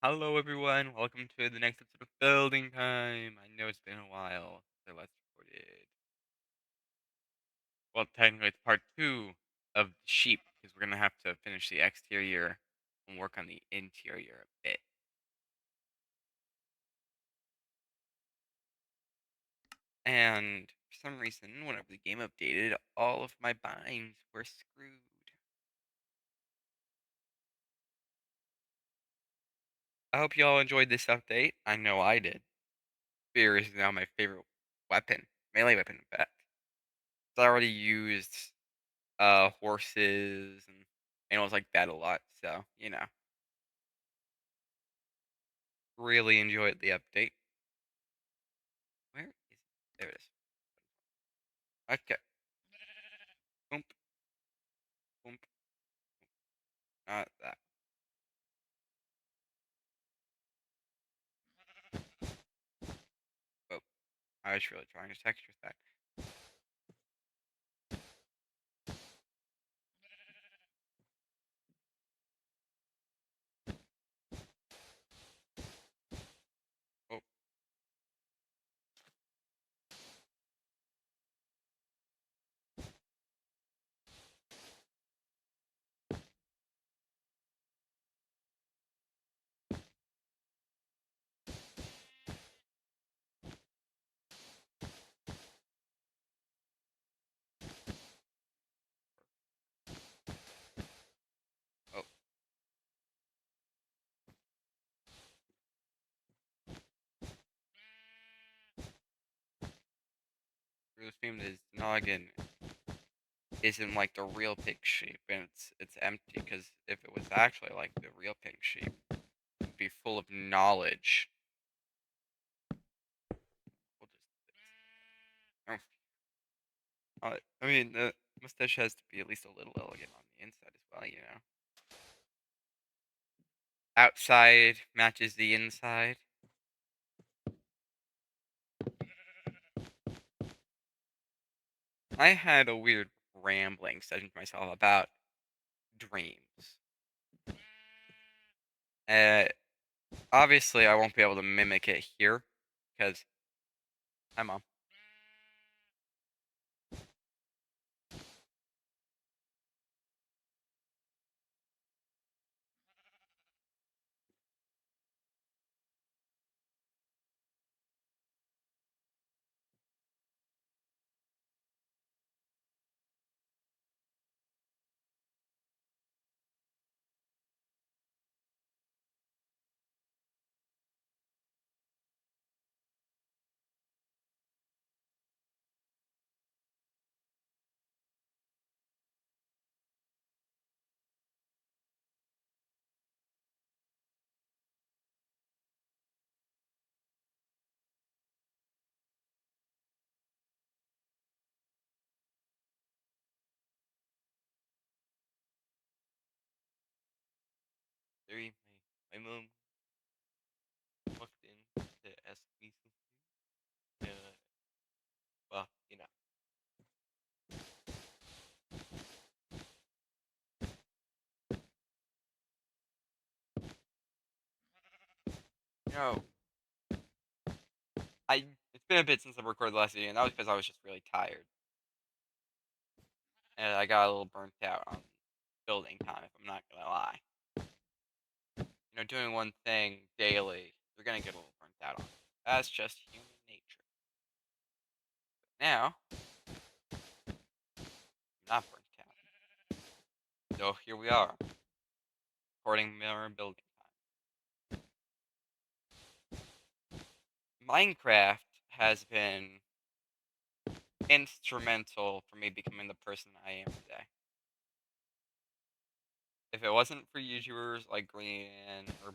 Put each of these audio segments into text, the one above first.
Hello, everyone. Welcome to the next episode of Building Time. I know it's been a while since I last recorded. Well, technically, it's part two of the sheep because we're gonna have to finish the exterior and work on the interior a bit. And for some reason, whenever the game updated, all of my binds were screwed. I hope you all enjoyed this update. I know I did. Spear is now my favorite weapon, melee weapon, in fact. I already used horses and animals like that a lot. So, really enjoyed the update. Where is it? There it is. Okay. Boom, boom. Not that. Oh, I was really trying to texture that. Oh, oh. Really assume this noggin isn't like the real pig sheep, and it's empty. Because if it was actually like the real pig sheep, it'd be full of knowledge. We'll just. I mean, the mustache has to be at least a little elegant on the inside as well. Outside matches the inside. I had a weird rambling session to myself about dreams. Uh, Obviously, I won't be able to mimic it here because hi, mom. Sorry, my mom walked in to ask me something. Well, no, I. It's been a bit since I recorded the last video, and that was because I was just really tired, and I got a little burnt out on building time. If I'm not gonna lie, doing one thing daily, you're gonna get a little burnt out on it. That's just human nature. Now, I'm not burnt out. So here we are, recording more building time. Minecraft has been instrumental for me becoming the person I am today. If it wasn't for YouTubers like Green or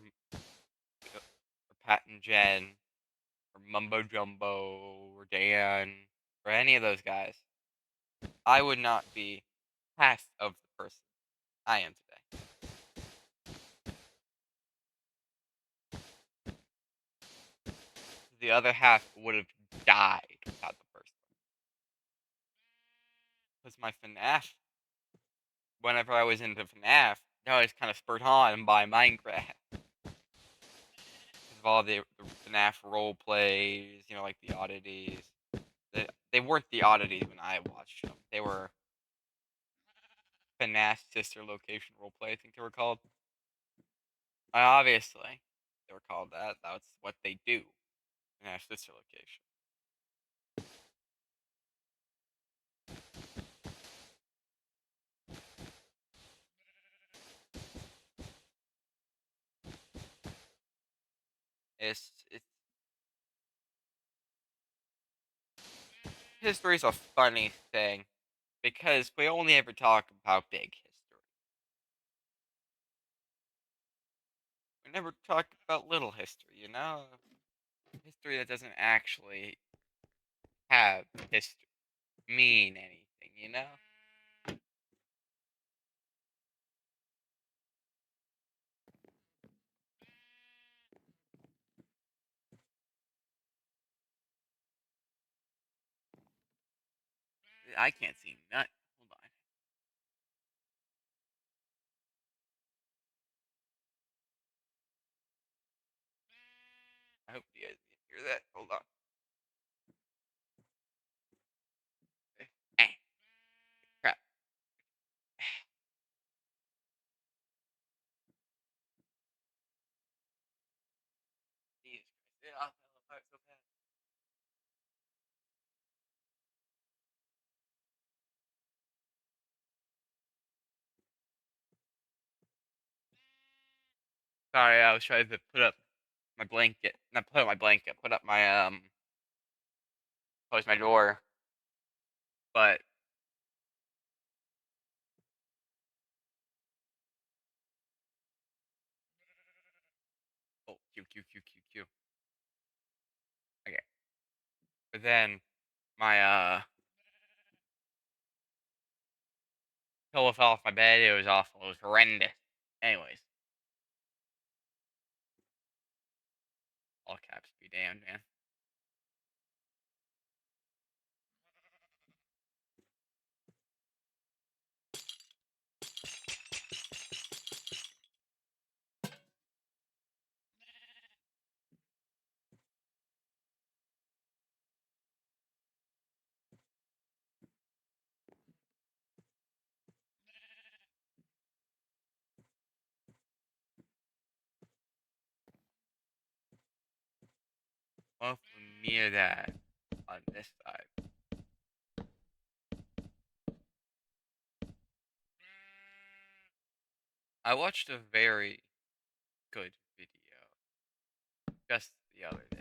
Pat and Jen or Mumbo Jumbo or Dan or any of those guys, I would not be half of the person I am today. The other half would have died without the first one. Because my FNAF, whenever I was into FNAF, I was kind of spurred on by Minecraft. of all the FNAF role plays, like the oddities. They weren't the oddities when I watched them. They were FNAF sister location role play, I think they were called. Obviously, they were called that. That's what they do. FNAF sister location. It's history's a funny thing because we only ever talk about big history. We never talk about little history. History that doesn't actually have history mean anything. I can't see none. Hold on. I hope you guys can hear that. Hold on. Eh, crap. Jesus Christ. Yeah, I fell apart so bad. Sorry, I was trying to put up my blanket. Not put up my blanket. Put up my close my door. But oh, Q Q Q Q Q. Okay. But then my pillow fell off my bed. It was awful. It was horrendous. Anyways, all caps be damned, man. Well, near that on this side. I watched a very good video just the other day.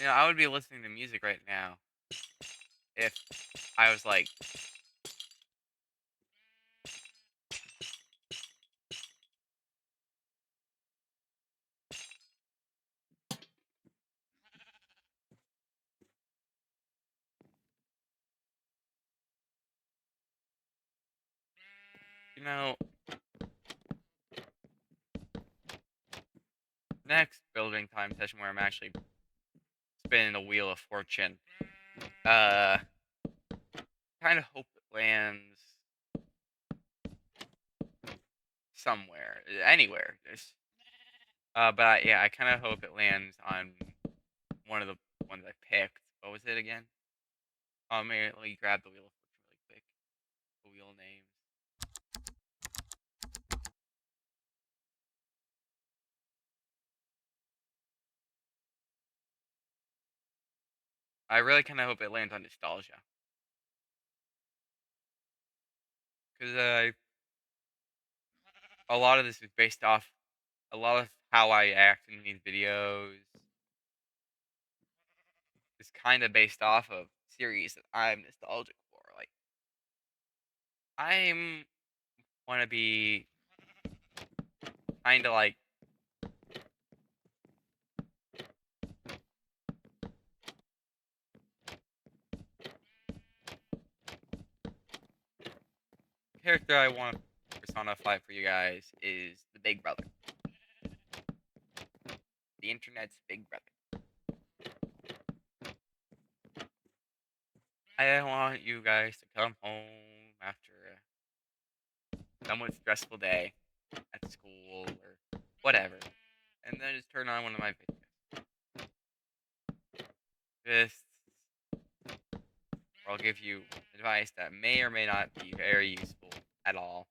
I would be listening to music right now if I was like, you know, next building time session where I'm actually spinning the wheel of fortune. Uh, kind of hope it lands somewhere, anywhere. But I kind of hope it lands on one of the ones I picked. What was it again? Let me grab the wheel of fortune really quick. The wheel names. I really kind of hope it lands on nostalgia, because a lot of this is based off a lot of how I act in these videos is kind of based off of series that I'm nostalgic for. Like I'm want to be kind of like character I want to personify for you guys is the Big Brother, the internet's Big Brother. I want you guys to come home after a somewhat stressful day at school or whatever, and then just turn on one of my videos. Just, I'll give you advice that may or may not be very useful at all.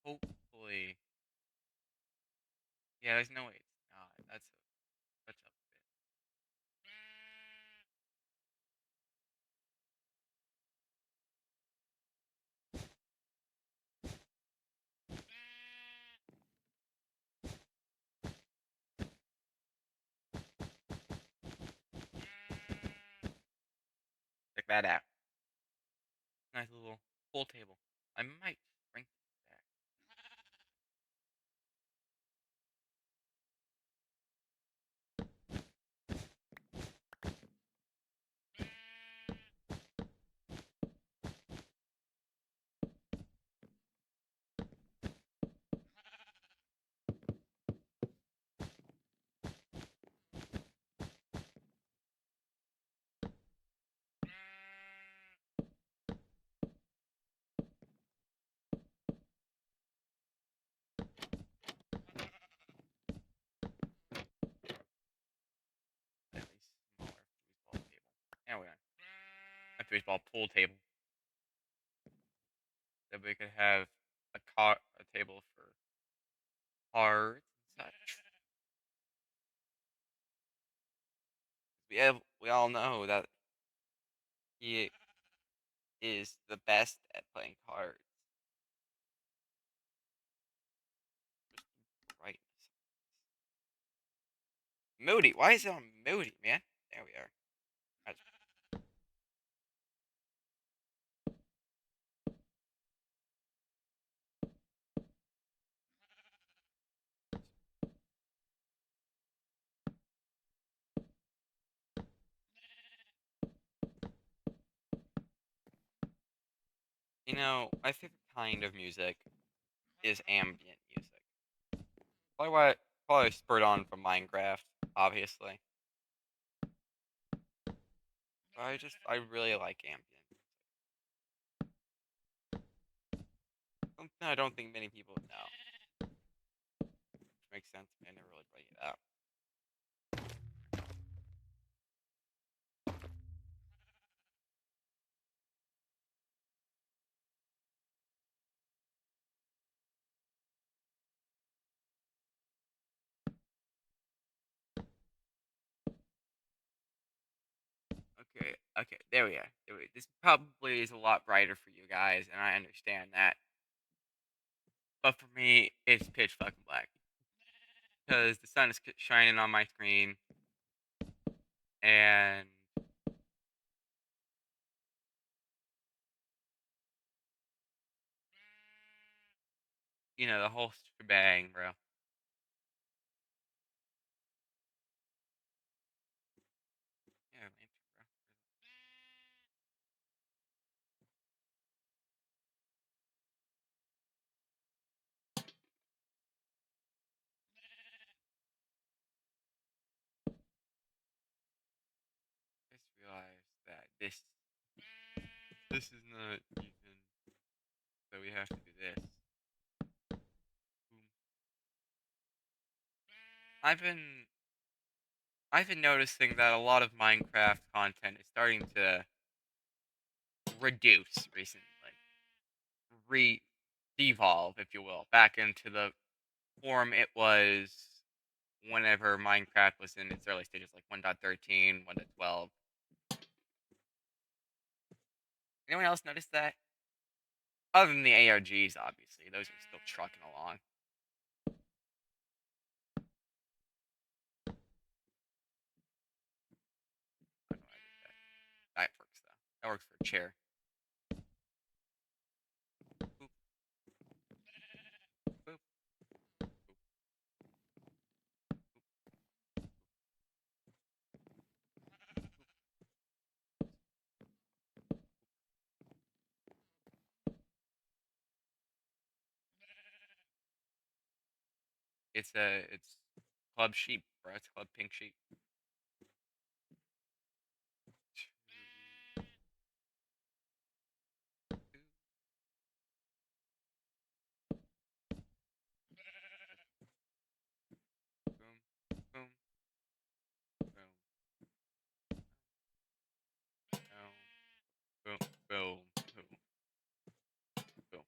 Hopefully, yeah. There's no way it's not. That's a bit. Check that out. Nice little pool table. I might bring it back. At least smaller foosball table. Anyway, a foosball pool table. That we could have a table for cards and such. We all know that he is the best at playing cards. Just brightness. Moody. Why is it on Moody, man? There we are. That's- my favorite kind of music is ambient music. Probably why probably spurred on from Minecraft, obviously. But I really like ambient. Something I don't think many people know. Which makes sense. I never really bring it up. Okay, there we are. This probably is a lot brighter for you guys, and I understand that. But for me, it's pitch fucking black because the sun is shining on my screen, and the whole shebang, bro. Yeah, lantern, bro. Just realized that this is not even. So we have to do this. Boom, I've been I've been noticing that a lot of Minecraft content is starting to reduce recently. Re Devolve, if you will, back into the form it was whenever Minecraft was in its early stages, like 1.13, 1.12. Anyone else notice that? Other than the ARGs, obviously. Those are still trucking along. I don't know why I did that. That works, though. That works for a chair. Boop, boop, boop, it's Club Sheep, bro. It's Club Pink Sheep. Boom, boom, boom, boom, boom, boom, boom.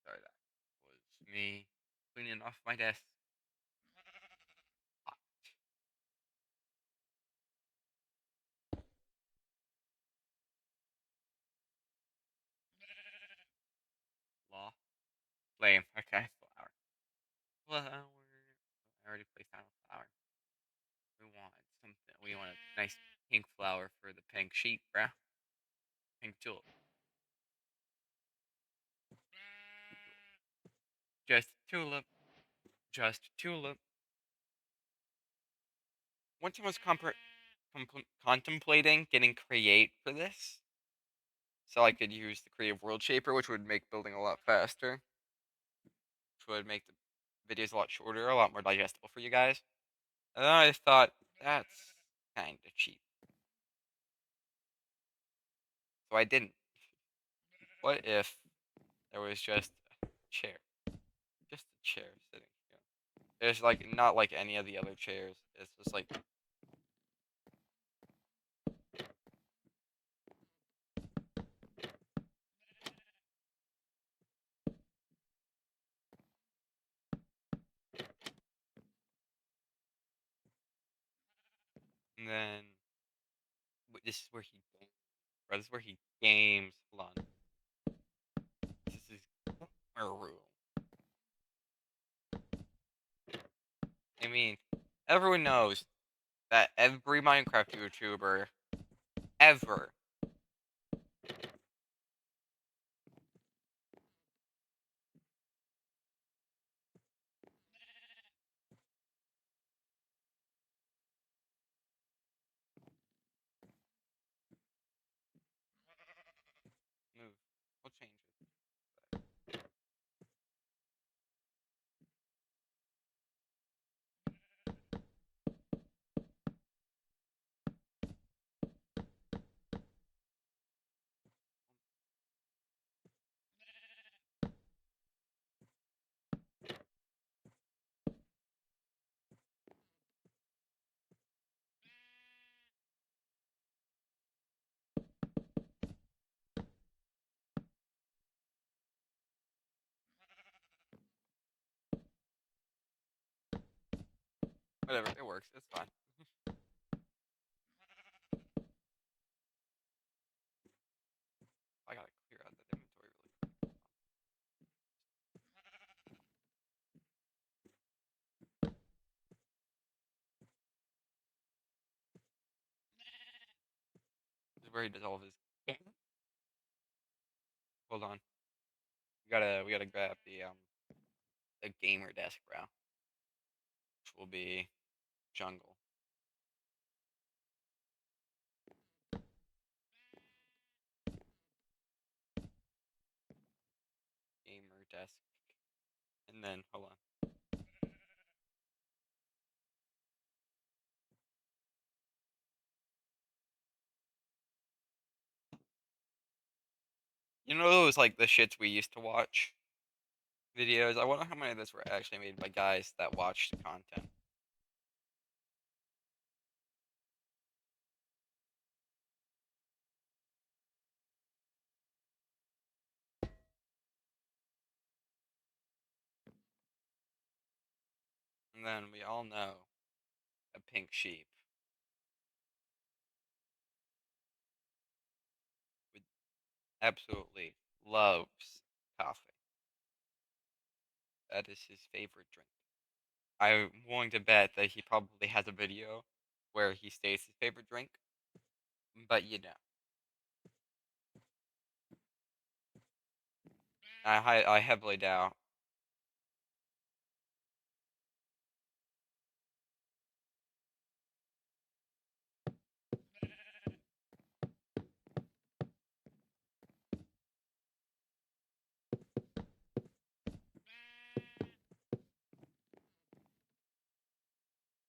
Sorry, that was me cleaning off my desk. Law. Flame. Okay. Flower. Flower. I already placed down a flower. We want something. We want a nice pink flower for the pink sheep, bruh. Pink tulip. Just tulip. Just tulip. One time I was contemplating getting create for this, so I could use the creative world shaper, which would make building a lot faster, which would make the videos a lot shorter, a lot more digestible for you guys. And then I thought that's kind of cheap, so I didn't. What if there was just a chair, just a chair sitting here? It's like not like any of the other chairs. It's just like and then this is where he games. Bro, this is where he games. Hold on. This is our room. I mean, everyone knows that every Minecraft YouTuber ever move. We'll change it. Whatever, it works. It's fine. I gotta clear out that inventory really quick. This is where he does all of his. Hold on. We gotta grab the gamer desk, bro, which will be jungle. Gamer desk. And then hold on. You know those like the shits we used to watch videos? I wonder how many of those were actually made by guys that watched the content. And then we all know a pink sheep would absolutely loves coffee. That is his favorite drink. I'm willing to bet that he probably has a video where he states his favorite drink, but I heavily doubt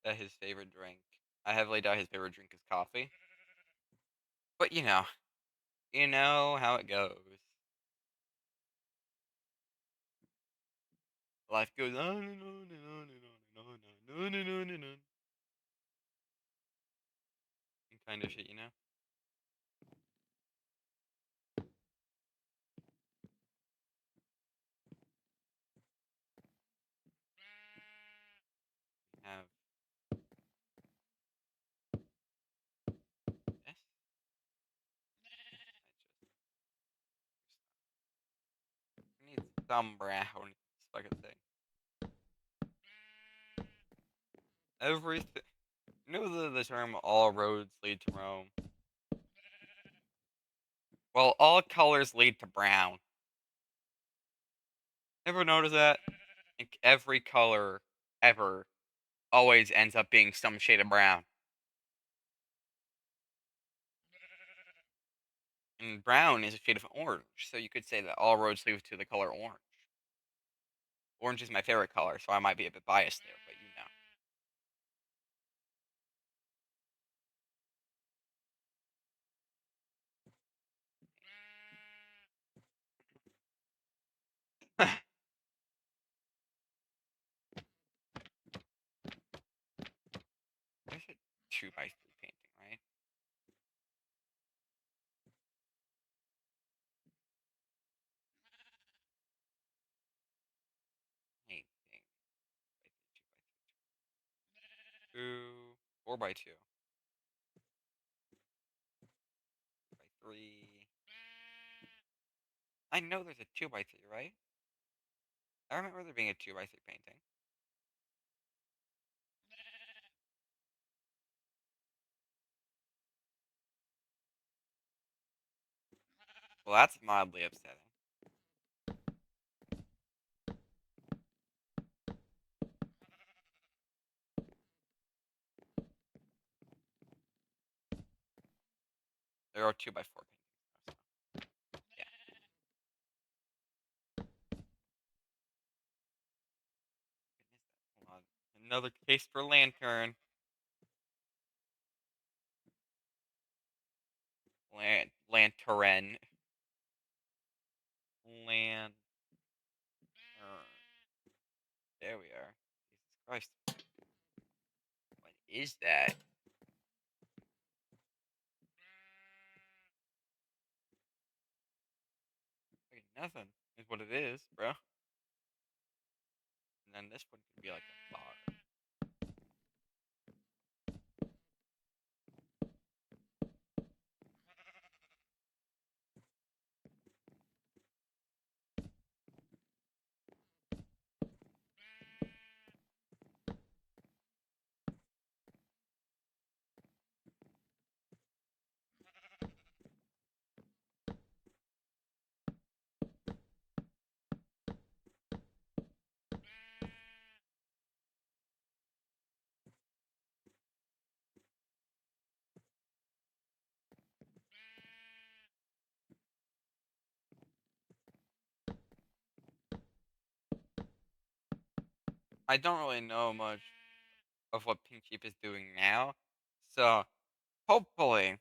that his favorite drink. I heavily doubt his favorite drink is coffee. But you know how it goes. Life goes on and on and on and on and on and on and on and on. And kind of shit. Have this. I need some brown in this fucking thing. Everything. You know the term "all roads lead to Rome." Well, all colors lead to brown. Ever notice that? Like every color ever always ends up being some shade of brown. And brown is a shade of orange, so you could say that all roads lead to the color orange. Orange is my favorite color, so I might be a bit biased there, but you know. There's a 2x3 painting, right? Painting. 2 4x2 by 3. I know there's a 2x3, right? I remember there being a 2x3 painting. Well, that's mildly upsetting. There are 2x4 paintings. So, yeah. Hold on. Another case for lantern. Lantern. Lantern. There we are. Jesus Christ. What is that? Like nothing is what it is, bro. And then this one could be like a bar. I don't really know much of what Pink Sheep is doing now. So hopefully,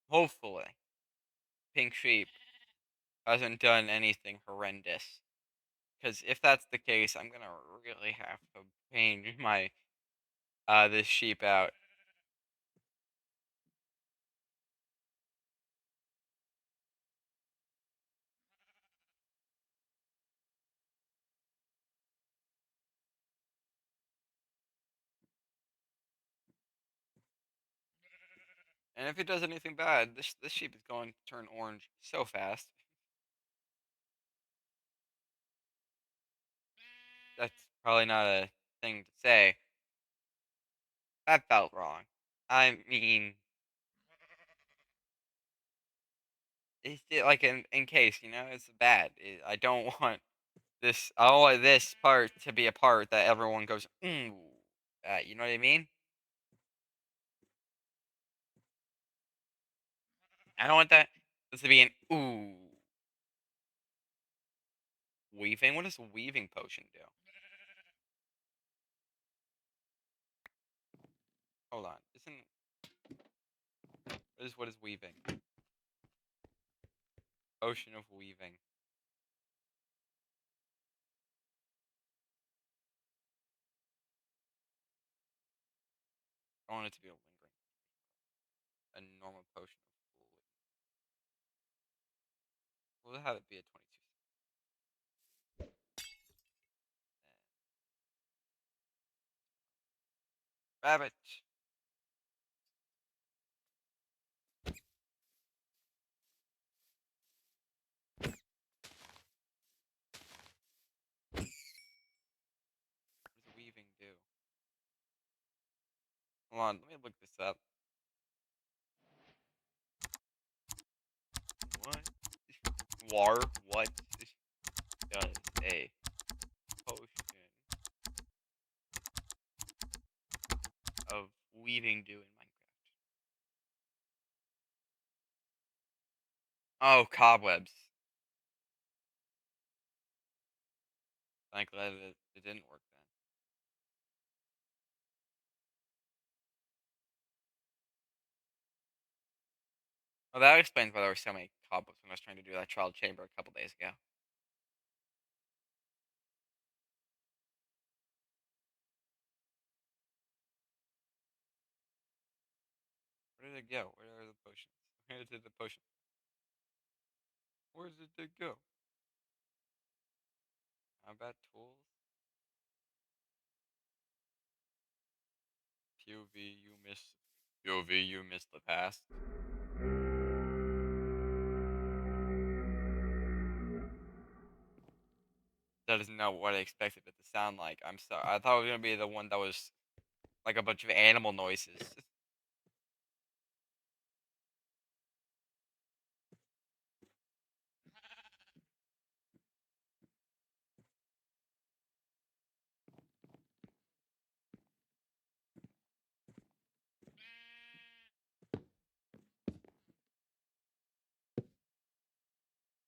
hopefully, Pink Sheep hasn't done anything horrendous. Because if that's the case, I'm gonna really have to change my this sheep out. And if it does anything bad, this sheep is going to turn orange so fast. That's probably not a thing to say. That felt wrong. I mean, it's like in case it's bad. I don't want this. I don't want this part to be a part that everyone goes ooh. You know what I mean? I don't want that. This to be an ooh weaving. What does a weaving potion do? Hold on. Isn't what is weaving? Potion of weaving. I want it to be a lingering. A normal potion of fluid. We'll have it be a 22. Rabbit. What does weaving do? Hold on, let me look this up. What? What does a potion of weaving do in Minecraft? Oh, cobwebs. I'm glad it didn't work then. Well, that explains why there were so many cobwebs when I was trying to do that trial chamber a couple days ago. Where did it go? Where are the potions? Where did the potion? Where did it go? Combat tools? POV, you missed. POV, you missed the past. That is not what I expected it to sound like. I'm sorry. I thought it was gonna be the one that was like a bunch of animal noises.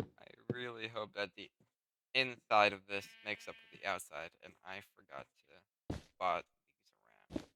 I really hope that the inside of this makes up for the outside, and I forgot to spot these around.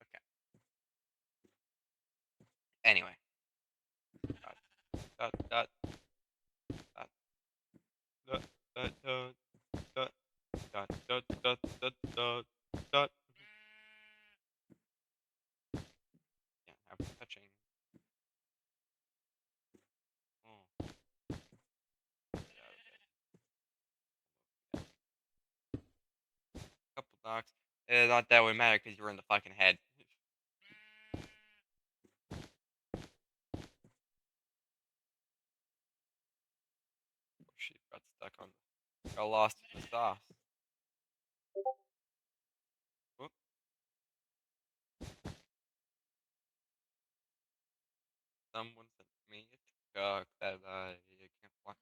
Okay. Anyway. Dot, dot, dot, dot, dot, dot, dot, dot, dot, dot, dot, dot, dot. Yeah, I'm touching. Oh. Socks. Not that would matter because you were in the fucking head. She got stuck on. Got lost in the sauce. Whoop. Someone sent me a TikTok that I can't watch.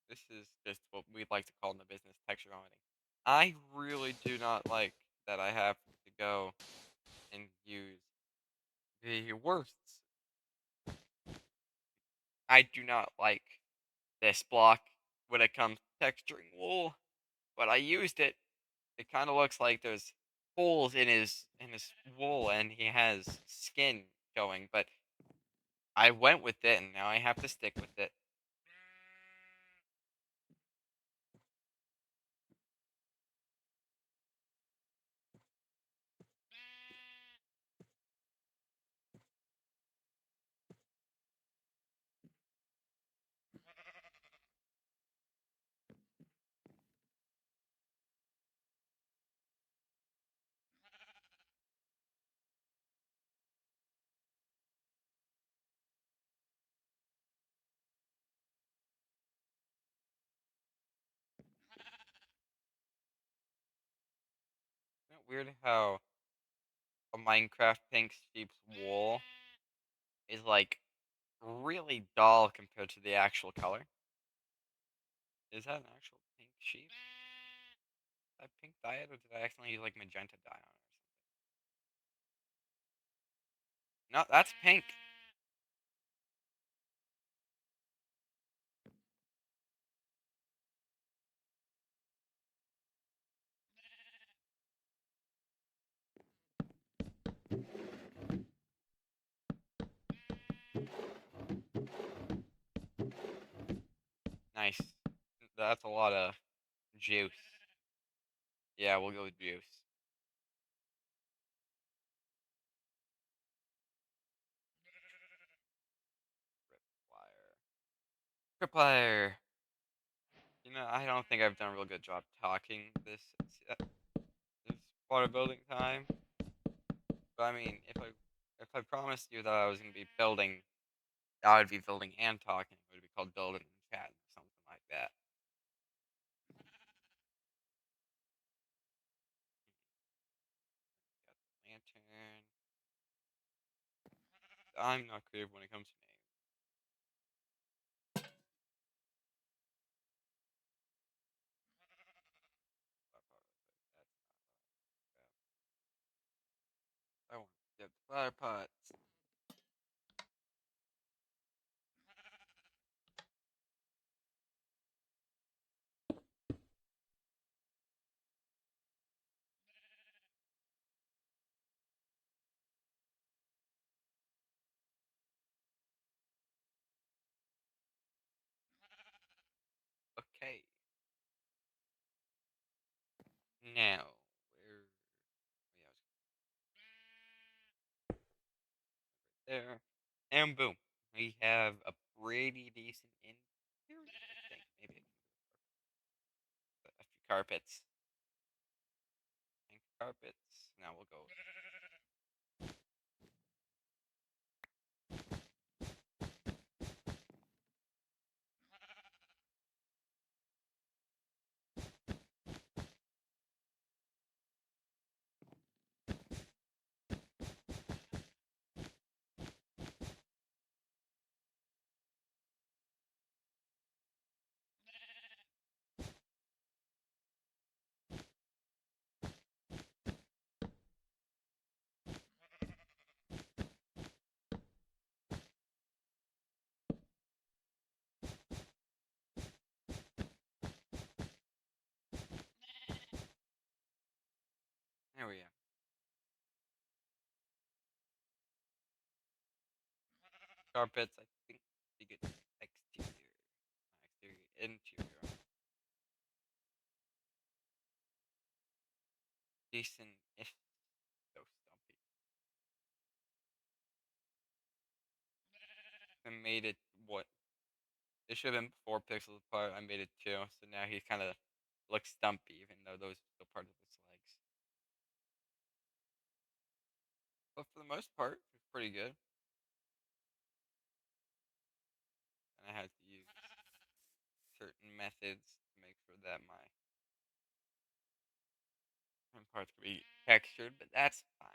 This is just what we'd like to call in the business texture vomiting. I really do not like that I have to go and use the worsts. I do not like this block when it comes to texturing wool, but I used it. It kind of looks like there's holes in his wool and he has skin showing, but I went with it and now I have to stick with it. Isn't it weird how a Minecraft pink sheep's wool is like really dull compared to the actual color? Is that an actual pink sheep? Is that pink dye it, or did I accidentally use like magenta dye on it or something? No, that's pink. Nice. That's a lot of juice. Yeah, we'll go with juice. Tripwire. Tripwire. You know, I don't think I've done a real good job talking this part of building time. But I mean, if I promised you that I was gonna be building, I would be building and talking. It would be called building and chat or something like that. Got the lantern. I'm not creative when it comes to names. I want to get the flower pots. Okay. Now, where? Yeah, there. And boom. We have a pretty decent interior, I think. Maybe a few carpets. Pink carpets. Now we'll go. There we go. Carpets, I think you get exterior. Not exterior, interior. Decent-ish. So stumpy. I made it what? It should have been 4 pixels apart. I made it 2, so now he kind of looks stumpy, even though those are still part of his legs. But for the most part, it's pretty good. And I had to use certain methods to make sure that my parts could be textured, but that's fine.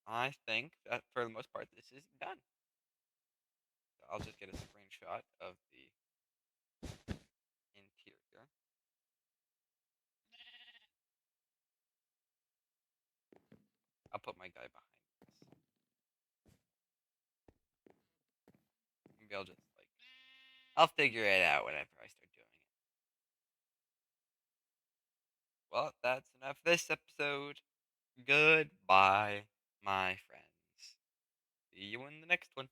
I think that for the most part, this is done. So I'll just get a screenshot of the interior. I'll put my guy behind this. Maybe I'll just like I'll figure it out whenever I start doing it. Well, that's enough for this episode. Goodbye, my friends. See you in the next one.